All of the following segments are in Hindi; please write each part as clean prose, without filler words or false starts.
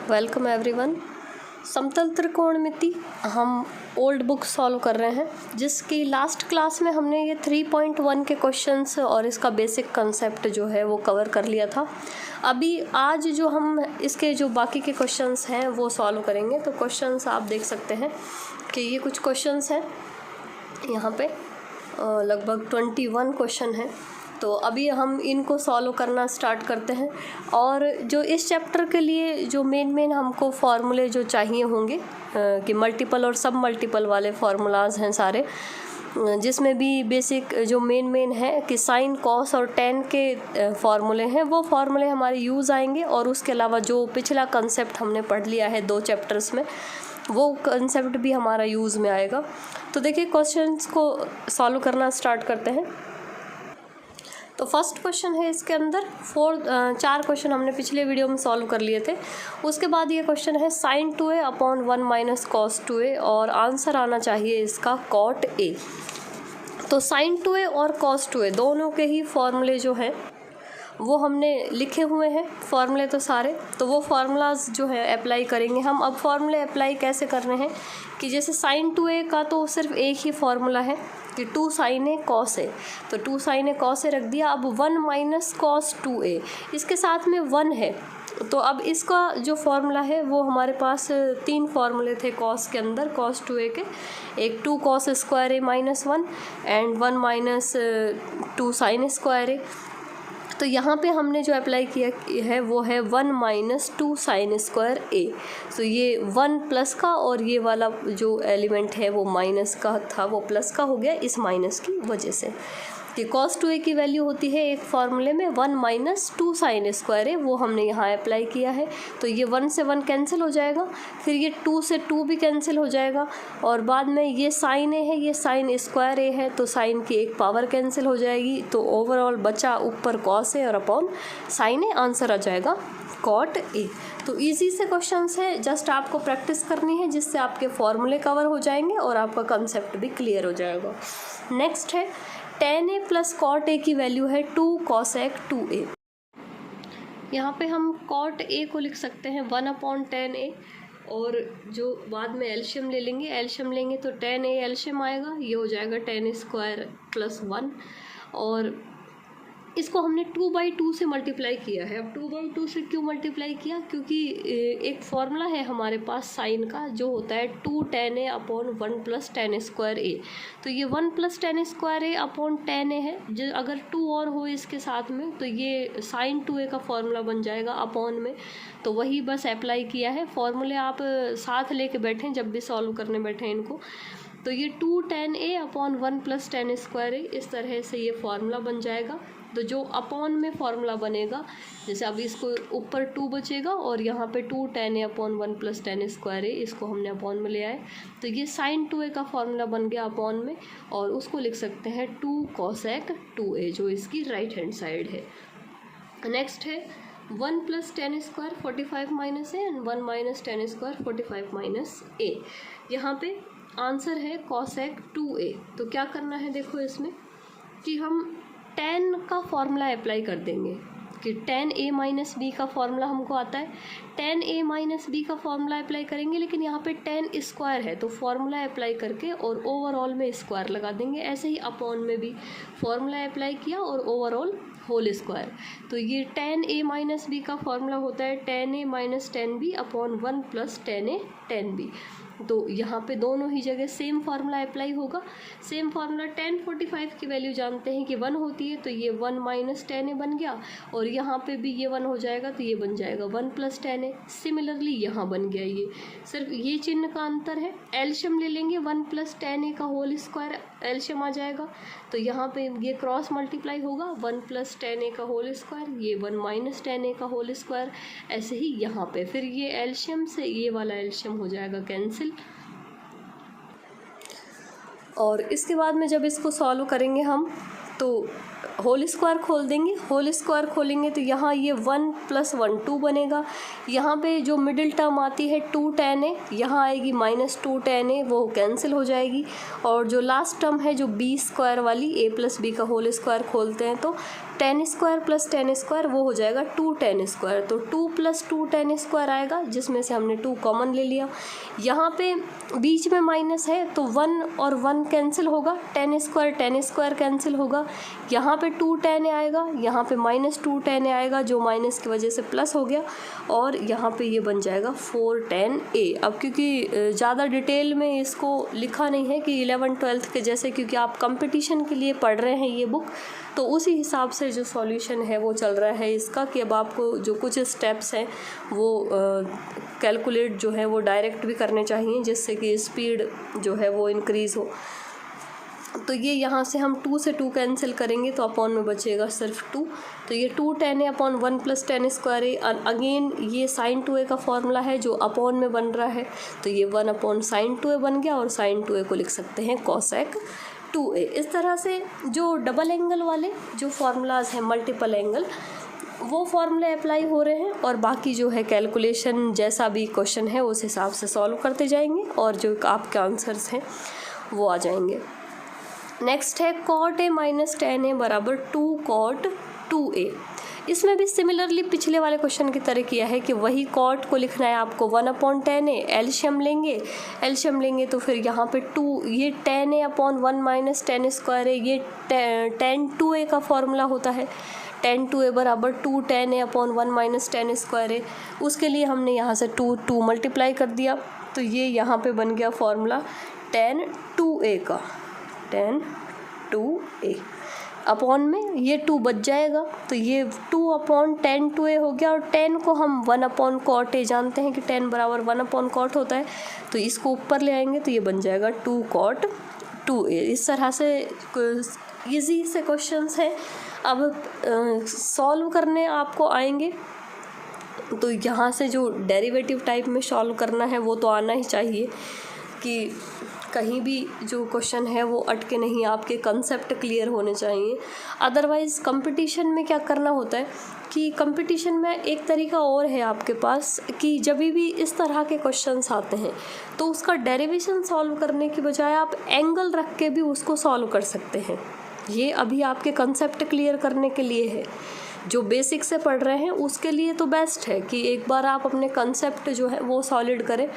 Welcome everyone. समतल त्रिकोणमिति हम ओल्ड बुक सॉल्व कर रहे हैं, जिसकी लास्ट क्लास में हमने ये 3.1 के क्वेश्चंस और इसका बेसिक कंसेप्ट जो है वो कवर कर लिया था। अभी आज जो हम इसके जो बाकी के क्वेश्चंस हैं वो सॉल्व करेंगे। तो क्वेश्चंस आप देख सकते हैं कि ये कुछ क्वेश्चंस हैं, यहाँ पे लगभग 21 क्वेश्चन हैं। तो अभी हम इनको सॉल्व करना स्टार्ट करते हैं। और जो इस चैप्टर के लिए जो मेन हमको फार्मूले जो चाहिए होंगे कि मल्टीपल और सब मल्टीपल वाले फार्मूलाज हैं सारे, जिसमें भी बेसिक जो मेन है कि साइन कॉस और टेन के फार्मूले हैं, वो फार्मूले हमारे यूज़ आएंगे। और उसके अलावा जो पिछला कंसेप्ट हमने पढ़ लिया है 2 चैप्टर्स में, वो कंसेप्ट भी हमारा यूज़ में आएगा। तो देखिए क्वेश्चंस को सॉल्व करना स्टार्ट करते हैं। तो फर्स्ट क्वेश्चन है इसके अंदर 4 क्वेश्चन हमने पिछले वीडियो में सॉल्व कर लिए थे। उसके बाद ये क्वेश्चन है sin 2a upon 1 minus cos 2a और आंसर आना चाहिए इसका cot a। तो sin 2a और cos 2a दोनों के ही फॉर्मूले जो हैं वो हमने लिखे हुए हैं, फार्मूले तो सारे। तो वो फार्मूलाज जो है अप्लाई करेंगे हम। अब फार्मूले अप्लाई कैसे कर रहे हैं कि जैसे sin 2a का तो सिर्फ एक ही फार्मूला है कि 2 sin a cos a, तो 2 sin a cos a रख दिया। अब 1 माइनस cos 2a, इसके साथ में 1 है। तो अब इसका जो फार्मूला है वो हमारे पास 3 फार्मूले थे cos के अंदर, cos 2a के, एक 2 cos square a minus 1 and 1 minus 2 sin square a। तो यहाँ पे हमने जो अप्लाई किया है वो है 1 माइनस 2 साइन स्क्वायर ए। तो ये 1 प्लस का और ये वाला जो एलिमेंट है वो माइनस का था, वो प्लस का हो गया इस माइनस की वजह से। कि cos 2a की वैल्यू होती है एक फार्मूले में 1 माइनस 2 साइन स्क्वायर है, वो हमने यहाँ अप्लाई किया है। तो ये 1 से 1 कैंसिल हो जाएगा, फिर ये 2 से 2 भी कैंसिल हो जाएगा, और बाद में ये साइन ए है, ये साइन स्क्वायर ए है, तो साइन की एक पावर कैंसिल हो जाएगी। तो ओवरऑल बचा ऊपर cos ए और अपॉन साइन ए, आंसर आ जाएगा cot ए। तो इजी से क्वेश्चंस है, जस्ट आपको प्रैक्टिस करनी है, जिससे आपके फॉर्मूले कवर हो जाएंगे और आपका कंसेप्ट भी क्लियर हो जाएगा। नेक्स्ट है tan a plus cot a की वैल्यू है 2 cosec 2a। यहाँ पे हम cot a को लिख सकते हैं 1 अपॉन tan a, और जो बाद में एल्शियम ले लेंगे, एल्शियम लेंगे तो tan a एल्शियम आएगा, ये हो जाएगा tan स्क्वायर प्लस 1। और इसको हमने 2/2 से मल्टीप्लाई किया है। अब 2/2 से क्यों मल्टीप्लाई किया, क्योंकि एक फॉर्मूला है हमारे पास साइन का जो होता है 2 tan a upon 1 plus tan square a। तो ये 1 plus tan square a upon tan a है, जो अगर 2 और हो इसके साथ में तो ये sin 2a का फॉर्मूला बन जाएगा अपॉन में। तो वही बस अप्लाई किया है। फॉर्मूले आप साथ लेके बैठें जब भी सॉल्व करने बैठें इनको। तो ये 2 tan a upon 1 plus tan square a, इस तरह से ये फार्मूला बन जाएगा। तो जो अपॉन में फार्मूला बनेगा, जैसे अभी इसको ऊपर 2 बचेगा और यहाँ पे 2 tan a upon 1 plus tan square a, इसको हमने अपॉन में ले आए। तो ये sin 2a का फार्मूला बन गया अपॉन में, और उसको लिख सकते हैं 2 cosec 2a, जो इसकी राइट हैंड साइड है। नेक्स्ट है 1 plus tan square 45 minus a and 1 minus tan square 45 minus a। यहाँ पे आंसर है cosec 2a। तो क्या करना है, देखो इसमें कि हम tan का फॉर्मूला अप्लाई कर देंगे कि tan a माइनस बी का फॉर्मूला हमको आता है। tan a माइनस बी का फॉर्मूला अप्लाई करेंगे, लेकिन यहाँ पे tan स्क्वायर है तो फॉर्मूला अप्लाई करके और ओवरऑल में स्क्वायर लगा देंगे। ऐसे ही अपॉन में भी फॉर्मूला अप्लाई किया और ओवरऑल होल स्क्वायर। तो ये tan a माइनस बी का फॉर्मूला होता है tan a minus tan b upon 1 plus tan a tan b। तो यहाँ पे दोनों ही जगह सेम फार्मूला अप्लाई होगा। सेम फार्मूला tan 45 की वैल्यू जानते हैं कि 1 होती है, तो ये 1 माइनस tan a बन गया, और यहाँ पे भी ये 1 हो जाएगा तो ये बन जाएगा 1 प्लस tan a। सिमिलरली यहाँ बन गया, ये सिर्फ ये चिन्ह का अंतर है। एल्शियम ले लेंगे, 1 प्लस tan a का होल स्क्वायर एल्शियम आ जाएगा, तो यहाँ पे ये क्रॉस मल्टीप्लाई होगा 1 प्लस tan a का होल स्क्वायर, ये 1 माइनस tan a का होल स्क्वायर। ऐसे ही यहाँ पे फिर ये एल्शियम से ये वाला एल्शियम हो जाएगा कैंसिल। और इसके बाद में जब इसको सॉल्व करेंगे हम, तो होल स्क्वायर खोल देंगे। होल स्क्वायर खोलेंगे तो यहाँ ये 1 प्लस 1 2 बनेगा। यहाँ पे जो मिडिल टर्म आती है 2 tan a, यहाँ आएगी माइनस 2 tan a, वो कैंसिल हो जाएगी। और जो लास्ट टर्म है जो b स्क्वायर वाली, a प्लस बी का होल स्क्वायर खोलते हैं तो ten square plus ten square वो हो जाएगा 2 टेन स्क्वायर, तो 2 + 2 टेन स्क्वायर आएगा, जिसमें से हमने 2 कॉमन ले लिया। यहाँ पे बीच में माइनस है तो 1 और 1 कैंसिल होगा, टेन स्क्वायर कैंसिल होगा, यहाँ पे 2 टेन आएगा, यहाँ पे -2 टेन आएगा जो माइनस की वजह से प्लस हो गया, और यहाँ पे ये बन जाएगा 4 टेन ए। अब क्योंकि ज़्यादा डिटेल में इसको लिखा नहीं है कि 11th-12th के जैसे, क्योंकि आप कंपटीशन के लिए पढ़ रहे हैं ये बुक, तो उसी हिसाब से जो सॉल्यूशन है वो चल रहा है इसका, कि अब आपको जो कुछ स्टेप्स हैं वो कैलकुलेट जो है वो डायरेक्ट भी करने चाहिए, जिससे कि स्पीड जो है वो इंक्रीज़ हो। तो ये यहाँ से हम 2 से 2 कैंसिल करेंगे तो अपॉन में बचेगा सिर्फ 2, तो ये 2 10 अपॉन 1 + टेन स्क्वायर ए। अगेन ये sin 2a का फॉर्मूला है जो अपॉन में बन रहा है, तो ये 1/sin 2a बन गया, और sin 2a को लिख सकते हैं cosec 2a। इस तरह से जो डबल एंगल वाले जो फार्मूलाज हैं, मल्टीपल एंगल, वो फार्मूले अप्लाई हो रहे हैं, और बाकी जो है कैलकुलेशन जैसा भी क्वेश्चन है उस हिसाब से सॉल्व करते जाएंगे, और जो आपके आंसर्स हैं वो आ जाएंगे। नेक्स्ट है cot a - tan a = 2 cot 2a। इसमें भी सिमिलरली पिछले वाले क्वेश्चन की तरह किया है कि वही cot को लिखना है आपको 1/tan a, एलशियम लेंगे तो फिर यहाँ पे 2, ये tan a upon 1 - tan square है, ये tan 2a का फॉर्मूला होता है, tan 2a = 2 tan a upon 1 - tan square है। उसके लिए हमने यहाँ से 2 मल्टीप्लाई कर दिया, तो ये यहाँ पे बन गया फॉर्मूला tan 2a का, tan 2a अपॉन में ये 2 बच जाएगा, तो ये 2/tan 2a हो गया, और tan को हम 1/cot a जानते हैं कि tan = 1/cot होता है, तो इसको ऊपर ले आएंगे तो ये बन जाएगा 2 cot 2a। इस तरह से इजी से क्वेश्चंस हैं। अब सॉल्व करने आपको आएंगे, तो यहाँ से जो डेरिवेटिव टाइप में सॉल्व करना है वो तो आना ही चाहिए, कि कहीं भी जो क्वेश्चन है वो अटके नहीं, आपके कंसेप्ट क्लियर होने चाहिए। अदरवाइज़ कंपटीशन में क्या करना होता है कि कंपटीशन में एक तरीका और है आपके पास, कि जब भी इस तरह के क्वेश्चंस आते हैं तो उसका डेरिवेशन सॉल्व करने की बजाय आप एंगल रख के भी उसको सॉल्व कर सकते हैं। ये अभी आपके कंसेप्ट क्लियर करने के लिए है, जो बेसिक से पढ़ रहे हैं उसके लिए तो बेस्ट है कि एक बार आप अपने कंसेप्ट जो है वो सॉलिड करें,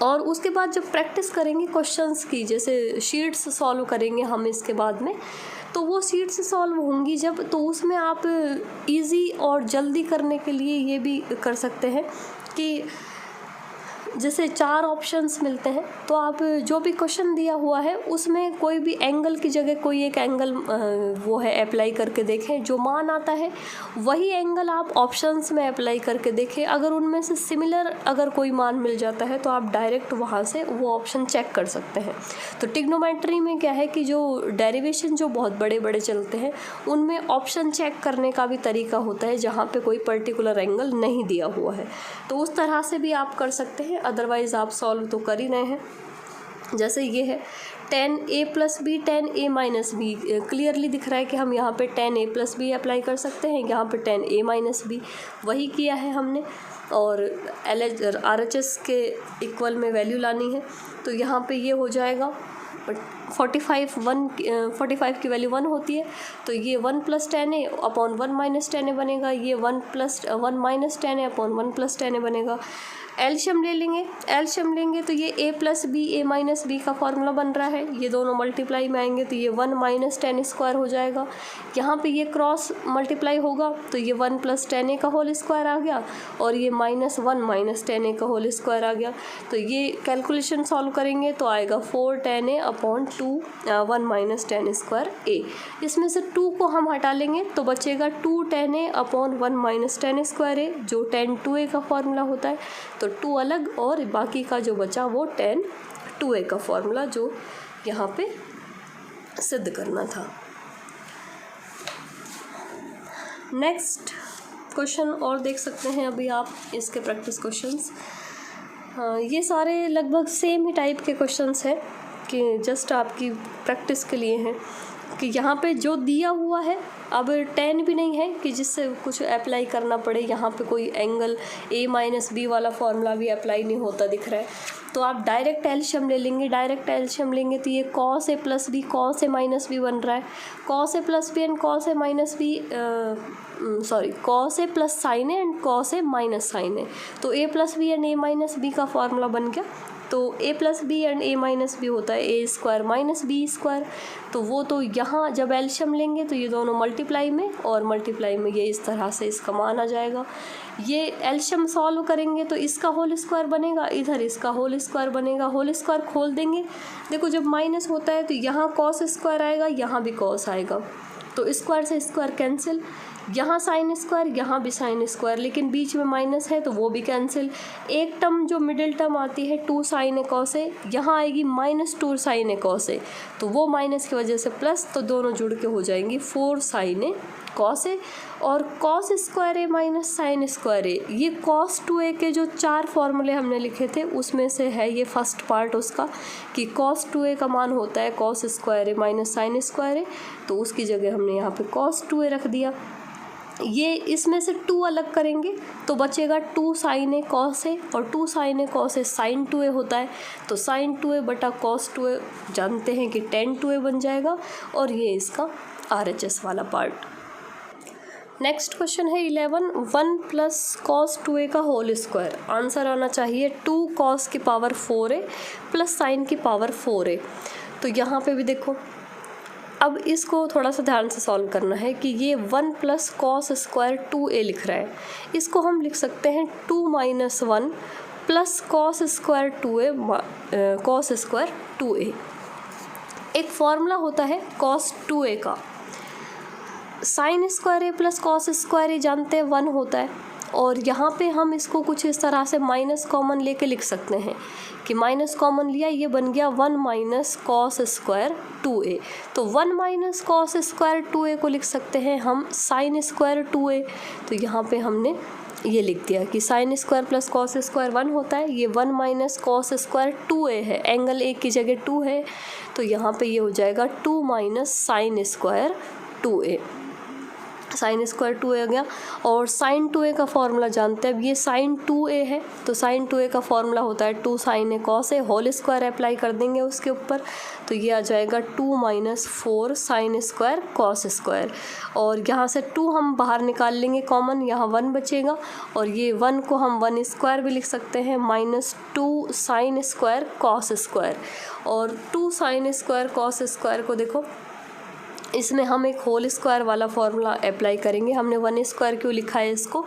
और उसके बाद जब प्रैक्टिस करेंगे क्वेश्चंस की, जैसे शीट्स सॉल्व करेंगे हम इसके बाद में, तो वो शीट्स सॉल्व होंगी जब, तो उसमें आप इजी और जल्दी करने के लिए ये भी कर सकते हैं कि जैसे 4 ऑप्शंस मिलते हैं, तो आप जो भी क्वेश्चन दिया हुआ है उसमें कोई भी एंगल की जगह कोई एक एंगल वो है अप्लाई करके देखें, जो मान आता है वही एंगल आप ऑप्शंस में अप्लाई करके देखें। अगर उनमें से सिमिलर अगर कोई मान मिल जाता है तो आप डायरेक्ट वहाँ से वो ऑप्शन चेक कर सकते हैं। तो ट्रिग्नोमेट्री में क्या है कि जो डेरिवेशन जो बहुत बड़े बड़े चलते हैं उनमें ऑप्शन चेक करने का भी तरीका होता है, जहाँ पे कोई पर्टिकुलर एंगल नहीं दिया हुआ है, तो उस तरह से भी आप कर सकते हैं। अदरवाइज़ आप सॉल्व तो कर ही रहे हैं। जैसे ये है tan a + b tan a - b, clearly दिख रहा है कि हम यहाँ पे tan a + b अप्लाई कर सकते हैं, यहाँ पे tan a - b वही किया है हमने, और RHS के इक्वल में वैल्यू लानी है, तो यहाँ पे ये हो जाएगा 45 की वैल्यू 1 होती है, तो ये 1 + tan a upon 1 - tan a बनेगा, ये 1 + 1 - tan a upon 1 + tan a बनेगा। एलशियम लेंगे तो ये a + b a - b का फॉर्मूला बन रहा है, ये दोनों मल्टीप्लाई में आएंगे तो ये 1 - tan स्क्वायर हो जाएगा। यहाँ पे ये क्रॉस मल्टीप्लाई होगा तो ये 1 + tan a का होल स्क्वायर आ गया, और ये -1 - tan a का होल स्क्वायर आ गया। तो ये कैलकुलेशन सॉल्व करेंगे तो आएगा 4 tan a upon 1 - tan square a। इसमें से 2 को हम हटा लेंगे तो बचेगा 2 tan a upon 1 - tan square a, जो tan 2a का फॉर्मूला होता है, तो 2 अलग, और बाकी का जो बचा वो tan 2a का फॉर्मूला जो यहाँ पे सिद्ध करना था। नेक्स्ट क्वेश्चन और देख सकते हैं अभी आप इसके प्रैक्टिस क्वेश्चंस। ये सारे लगभग सेम ही टाइप के क्वेश्चंस हैं कि जस्ट आपकी प्रैक्टिस के लिए हैं कि यहाँ पे जो दिया हुआ है, अब tan भी नहीं है कि जिससे कुछ अप्लाई करना पड़े, यहाँ पे कोई एंगल a-b वाला फॉर्मूला भी अप्लाई नहीं होता दिख रहा है, तो आप डायरेक्ट एलशियम ले लेंगे। डायरेक्ट एलशियम लेंगे तो ये cos a plus B cos a minus B बन रहा है, cos a plus B and cos a minus B cos a plus sine A and cos a minus sine A, तो a plus B and a minus B का फॉर्मूला बन गया। तो a plus B and a minus B होता है a square minus B square, तो वो तो यहाँ जब एलशियम लेंगे तो ये दोनों मल्टीप्लाई में, और मल्टीप्लाई में ये इस तरह से इसका मान आ जाएगा। ये एलशियम सॉल्व करेंगे तो इसका होल स्क्वायर बनेगा, इधर इसका होल स्क्वायर बनेगा। होल स्क्वायर खोल देंगे, देखो जब माइनस होता है तो यहाँ कॉस स्क्वायर आएगा, यहाँ भी कॉस आएगा, तो स्क्वायर से स्क्वायर कैंसिल, यहाँ साइन स्क्वायर, यहाँ भी साइन स्क्वायर, लेकिन बीच में माइनस है तो वो भी कैंसिल। एक टर्म जो मिडिल टर्म आती है 2 साइन ए कॉस ए, यहाँ आएगी -2 साइन ए कॉस ए, तो वो माइनस की वजह से प्लस, तो दोनों जुड़ के हो जाएंगी 4 साइन ए कॉस ए। और कॉस स्क्वायर ए माइनस साइन स्क्वायर ए, ये कॉस 2a के जो 4 फॉर्मूले हमने लिखे थे उसमें से है ये फर्स्ट पार्ट उसका, कि कॉस 2a का मान होता है कॉस स्क्वायर ए माइनस साइन स्क्वायर ए, तो उसकी जगह हमने यहाँ पे कॉस 2a रख दिया। ये इसमें से 2 अलग करेंगे तो बचेगा 2 साइन ए कॉस ए, और 2 sign A cos A sign 2a होता है, तो साइन 2a बटा कॉस 2a जानते हैं कि tan 2a बन जाएगा, और ये इसका RHS वाला पार्ट। नेक्स्ट क्वेश्चन है 11, 1 प्लस कॉस 2a का होल स्क्वायर। आंसर आना चाहिए 2 कॉस की पावर 4a प्लस साइन की पावर 4a। तो यहाँ पे भी देखो, अब इसको थोड़ा सा ध्यान से सॉल्व करना है कि ये 1 प्लस कॉस स्क्वायर 2a लिख रहा है, इसको हम लिख सकते हैं 2 minus 1 plus cos square 2a cos square 2a। एक फॉर्मूला होता है कॉस 2a का, साइन स्क्वायर ए प्लस कॉस स्क्वायर ए जानते हैं 1 होता है, और यहाँ पे हम इसको कुछ इस तरह से माइनस कॉमन लेके लिख सकते हैं कि माइनस कॉमन लिया, ये बन गया 1 माइनस कॉस स्क्वायर 2a। तो 1 माइनस कॉस स्क्वायर 2a को लिख सकते हैं हम साइन स्क्वायर 2a, तो यहाँ पे हमने ये लिख दिया कि sign square plus cos square 1 होता है, ये 1 माइनस कॉस स्क्वायर 2a है, एंगल a की जगह 2 है, तो यहाँ पे ये हो जाएगा 2 minus sine square 2a। Sine square 2a आ गया, और साइन 2a का फॉर्मूला जानते हैं। अब ये साइन 2a है, तो साइन 2a का फॉर्मूला होता है 2 sign A cos A, whole square apply कर देंगे उसके ऊपर, तो ये आ जाएगा 2 minus 4 sine square cos square, और यहाँ से 2 हम बाहर निकाल लेंगे कॉमन, यहाँ 1 बचेगा, और ये 1 को हम 1 स्क्वायर भी लिख सकते हैं, -2 साइन स्क्वायर कॉस स्क्वायर। और 2 साइन स्क्वायर कॉस स्क्वायर को देखो, इसमें हम एक होल स्क्वायर वाला फॉर्मूला अप्लाई करेंगे। हमने 1 स्क्वायर क्यों लिखा है इसको,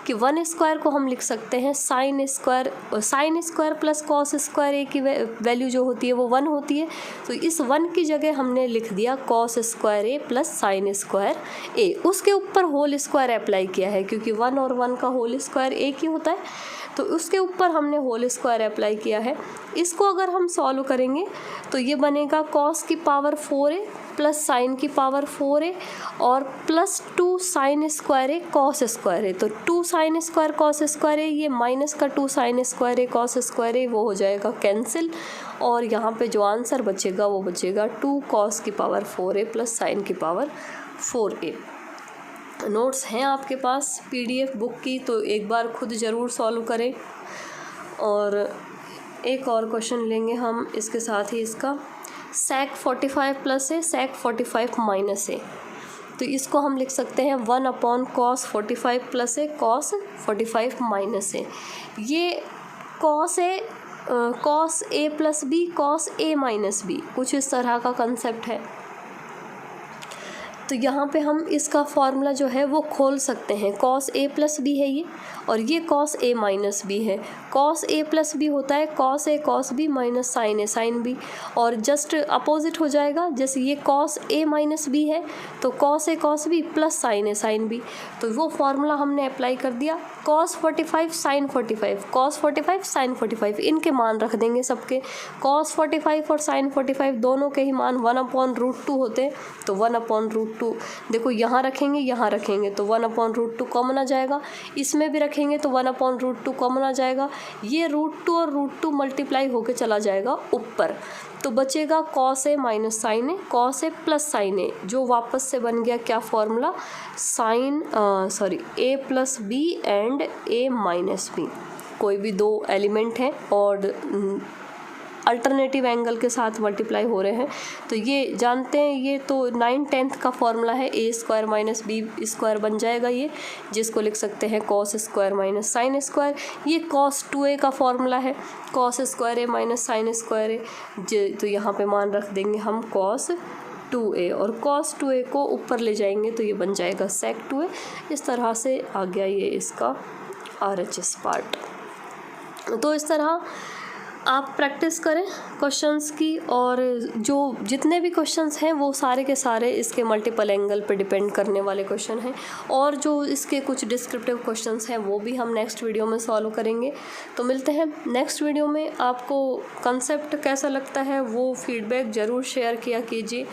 कि 1 स्क्वायर को हम लिख सकते हैं sine square plus cos square A की वैल्यू जो होती है वो 1 होती है, तो इस 1 की जगह हमने लिख दिया कॉस स्क्वायर ए प्लस साइन स्क्वायर ए। उसके ऊपर होल स्क्वायर अप्लाई किया है, क्योंकि 1 और 1 का होल स्क्वायर एक ही होता है, तो उसके ऊपर हमने होल स्क्वायर अप्लाई किया है। इसको अगर हम सॉल्व करेंगे तो ये बनेगा कॉस की पावर 4a प्लस साइन की पावर 4a और प्लस 2 साइन स्क्वायर ए कॉस स्क्वायर ए। तो 2 साइन स्क्वायर कॉस स्क्वायर ए, ये माइनस का 2 साइन स्क्वायर ए कॉस स्क्वायर ए, वो हो जाएगा कैंसिल, और यहाँ पे जो आंसर बचेगा वो बचेगा 2 कॉस की पावर 4a प्लस साइन की पावर 4a। नोट्स हैं आपके पास PDF बुक की, तो एक बार खुद ज़रूर सॉल्व करें। और एक और क्वेश्चन लेंगे हम इसके साथ ही, इसका sec 45 प्लस है sec 45 माइनस है, तो इसको हम लिख सकते हैं 1/cos 45 प्लस है cos 45 माइनस है। ये cos है cos a plus B cos a minus b, कुछ इस तरह का कंसेप्ट है। तो यहाँ पे हम इसका फॉर्मूला जो है वो खोल सकते हैं, cos a प्लस बी है ये, और ये cos a माइनस बी है। cos a प्लस बी होता है cos a cos b minus sine a sine b, और जस्ट अपोजिट हो जाएगा, जैसे ये cos a माइनस बी है तो cos a cos b plus sine a sine b, तो वो फॉर्मूला हमने अप्लाई कर दिया। cos 45 sin 45 cos 45 sin 45, इनके मान रख देंगे सबके। cos 45 और sin 45 दोनों के ही मान 1/√2 होते हैं, तो 1/√2 2, देखो यहाँ रखेंगे तो 1/√2 कॉमन आ जाएगा, इसमें भी रखेंगे तो 1/√2 कॉमन आ जाएगा। ये √2 और √2 मल्टीप्लाई होके चला जाएगा ऊपर, तो बचेगा cos a minus sine A, cos a plus sine A, जो वापस से बन गया क्या formula, a plus B and a minus B. कोई भी दो एलिमेंट हैं और अल्टरनेटिव एंगल के साथ मल्टीप्लाई हो रहे हैं, तो ये जानते हैं, ये तो 9/10 का फॉर्मूला है, a² माइनस b² बन जाएगा ये, जिसको लिख सकते हैं cos² माइनस sin²। ये cos 2a का फॉर्मूला है, cos² माइनस sin², तो यहाँ पे मान रख देंगे हम cos 2a, और cos 2a को ऊपर ले जाएंगे तो ये बन जाएगा sec 2a। इस तरह से आ गया ये इसका RHS पार्ट। तो इस तरह आप प्रैक्टिस करें क्वेश्चंस की, और जो जितने भी क्वेश्चंस हैं वो सारे के सारे इसके मल्टीपल एंगल पे डिपेंड करने वाले क्वेश्चन हैं, और जो इसके कुछ डिस्क्रिप्टिव क्वेश्चंस हैं वो भी हम नेक्स्ट वीडियो में सॉल्व करेंगे। तो मिलते हैं नेक्स्ट वीडियो में। आपको कंसेप्ट कैसा लगता है वो फीडबैक ज़रूर शेयर किया कीजिए।